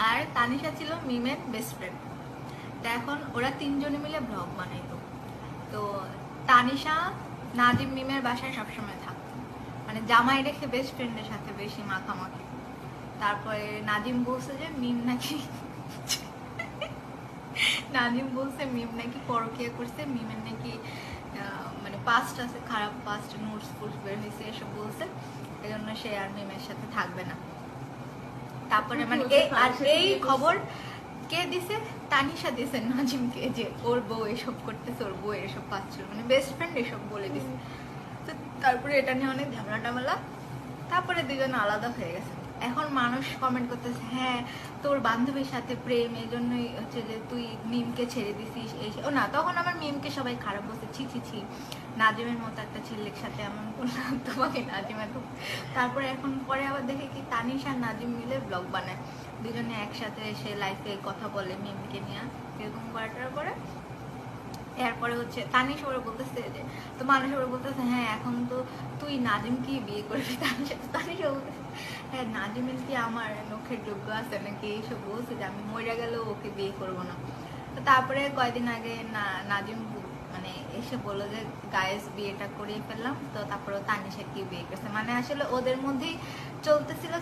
আর তানিশা ছিল মিমের best friend. তা এখন ওরা তিনজনে মিলে ব্লগ বানাইতো। তো তানিশা নাদিম মিমের বাসায় সবসময় থাকতো, মানে জামাই রেখে বেস্ট ফ্রেন্ডের সাথে বেশি মাখামাখি। তারপরে নাদিম বলছে যে মিম নাকি নাদিম বলছে মিম নাকি পরকিয়া করছে, মিমের নাকি মানে পাস্ট আছে, খারাপ পাস্ট, নোটস ফুটস বের হয়েছে, এসব বলছে। এই জন্য সে আর মিমের সাথে থাকবে না। তারপরে মানে এই খবর কে দিছে? তানিশা দিছে নাজিমকে, যে ওর বউ এসব করতেছে, ওর বউ এসব পাচ্ছিল, মানে বেস্ট ফ্রেন্ড এসব বলে দিছে। তো তারপরে এটা নিয়ে অনেক ঝামেলা টামেলা, তারপরে দুজন আলাদা হয়ে গেছে। এখন মানুষ কমেন্ট করতেছে, হ্যাঁ তোর বান্ধবীর সাথে প্রেম, এই জন্যই হচ্ছে যে তুই মিমকে ছেড়ে দিছিস। এই ও না, তখন আমার মিমকে সবাই খারাপ বলছে, ছি ছি ছি, নাজিমের মতো একটা ছেলের সাথে এমন করলাম তোমাকে নাজিম এত। তারপরে এখন পরে আবার দেখে কি তানিশা আর নাজিম মিলে ব্লগ বানায়, দুজনে একসাথে এসে লাইফে কথা বলে মিমকে নিয়ে, এরকম করাটার পরে এরপরে হচ্ছে তানিশা ওরা বলতেছে যে, তো মানুষ ওরা বলতেছে হ্যাঁ এখন তো তুই নাজিমকে বিয়ে করবি। তানিশা বলতেছে হ্যাঁ নাজিমের কি আমার নখের যোগ্য আছে নাকি, এইসব বলছে যে আমি মরে গেলেও ওকে বিয়ে করবো না। তো তারপরে কয়দিন আগে নাজিম মানে এসে বললো যে গায়েস বিয়েটা করিয়ে ফেললাম। তো তারপরে তানিশাকে বিয়ে করছে, মানে আসলে ওদের মধ্যেই চলতেছিল